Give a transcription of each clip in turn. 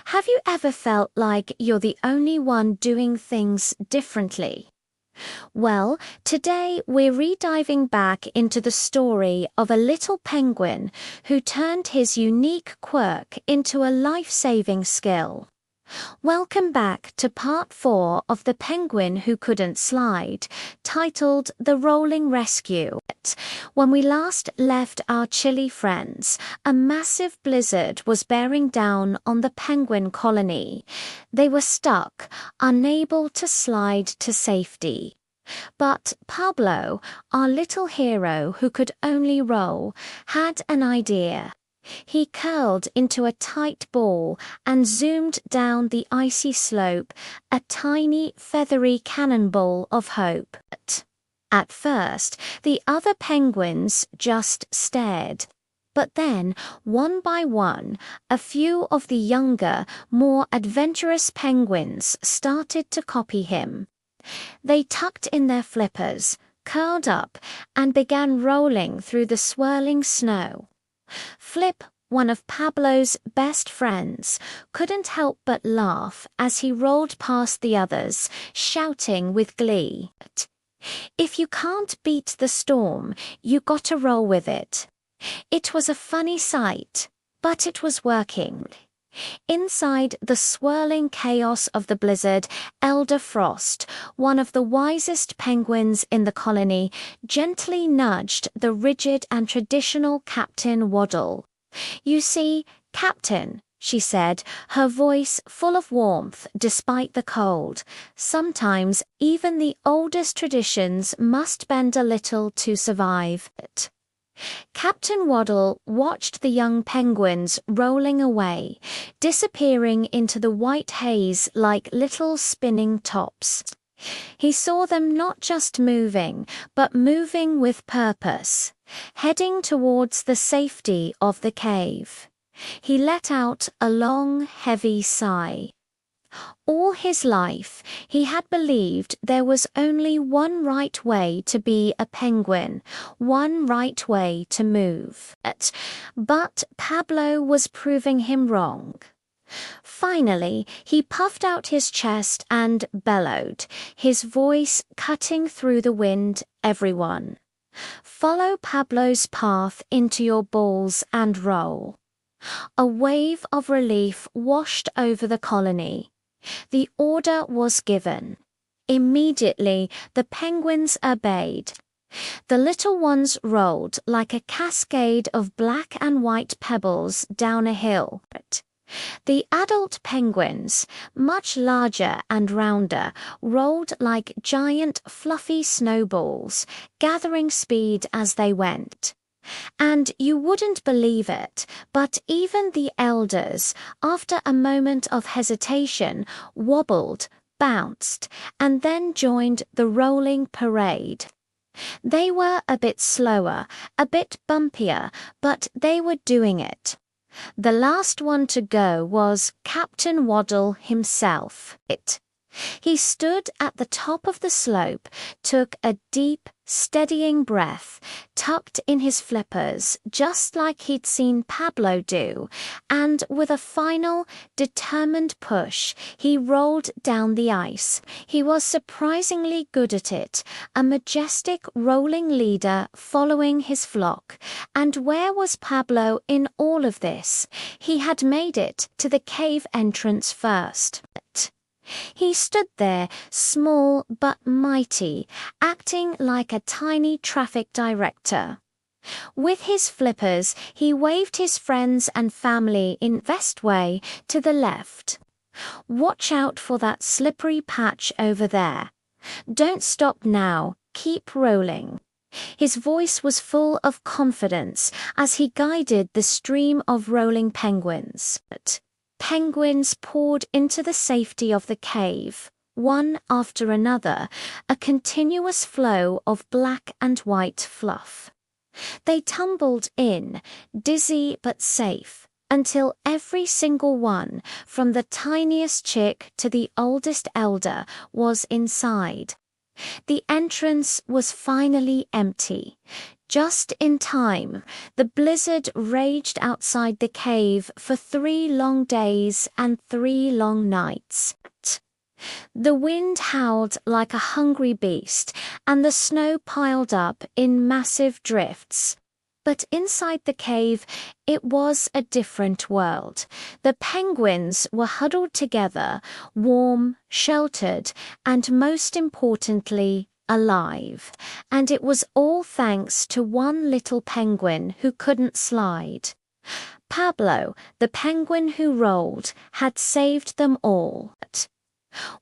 Have you ever felt like you're the only one doing things differently? Well, today we're rediving back into the story of a little penguin who turned his unique quirk into a life-saving skill. Welcome back to part 4 of The Penguin Who Couldn't Slide, titled The Rolling Rescue. When we last left our chilly friends, a massive blizzard was bearing down on the penguin colony. They were stuck, unable to slide to safety. But Pablo, our little hero who could only roll, had an idea. He curled into a tight ball and zoomed down the icy slope, a tiny, feathery cannonball of hope. At first, the other penguins just stared. But then, one by one, a few of the younger, more adventurous penguins started to copy him. They tucked in their flippers, curled up, and began rolling through the swirling snow. Flip, one of Pablo's best friends, couldn't help but laugh as he rolled past the others, shouting with glee, "If you can't beat the storm, you gotta roll with it." It was a funny sight, but it was working. Inside the swirling chaos of the blizzard, Elder Frost, one of the wisest penguins in the colony, gently nudged the rigid and traditional Captain Waddle. "You see, Captain," she said, her voice full of warmth despite the cold, "sometimes even the oldest traditions must bend a little to survive." Captain Waddle watched the young penguins rolling away, disappearing into the white haze like little spinning tops. He saw them not just moving, but moving with purpose, heading towards the safety of the cave. He let out a long, heavy sigh. All his life, he had believed there was only one right way to be a penguin, one right way to move. But Pablo was proving him wrong. Finally, he puffed out his chest and bellowed, his voice cutting through the wind. "Everyone, follow Pablo's path into your balls and roll." A wave of relief washed over the colony. The order was given. Immediately, the penguins obeyed. The little ones rolled like a cascade of black and white pebbles down a hill. The adult penguins, much larger and rounder, rolled like giant fluffy snowballs, gathering speed as they went. And you wouldn't believe it, but even the elders, after a moment of hesitation, wobbled, bounced, and then joined the rolling parade. They were a bit slower, a bit bumpier, but they were doing it. The last one to go was Captain Waddle himself. He stood at the top of the slope, took a deep, steadying breath, tucked in his flippers, just like he'd seen Pablo do, and with a final, determined push, he rolled down the ice. He was surprisingly good at it, a majestic rolling leader following his flock. And where was Pablo in all of this? He had made it to the cave entrance first. He stood there, small but mighty, acting like a tiny traffic director. With his flippers, he waved his friends and family in Westway to the left. "Watch out for that slippery patch over there. Don't stop now, keep rolling." His voice was full of confidence as he guided the stream of rolling penguins. Penguins poured into the safety of the cave, one after another, a continuous flow of black and white fluff. They tumbled in, dizzy but safe, until every single one, from the tiniest chick to the oldest elder, was inside. The entrance was finally empty. Just in time, the blizzard raged outside the cave for 3 long days and 3 long nights. The wind howled like a hungry beast, and the snow piled up in massive drifts. But inside the cave, it was a different world. The penguins were huddled together, warm, sheltered, and most importantly, alive. And it was all thanks to one little penguin who couldn't slide. Pablo, the penguin who rolled, had saved them all.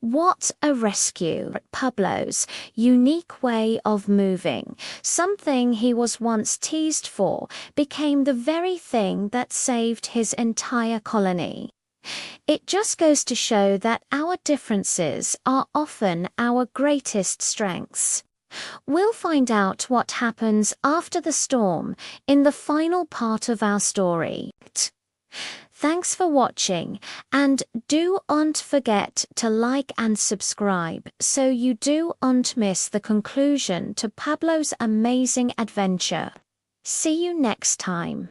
What a rescue! Pablo's unique way of moving, something he was once teased for, became the very thing that saved his entire colony. It just goes to show that our differences are often our greatest strengths. We'll find out what happens after the storm in the final part of our story. Thanks for watching, and don't forget to like and subscribe so you don't miss the conclusion to Pablo's amazing adventure. See you next time.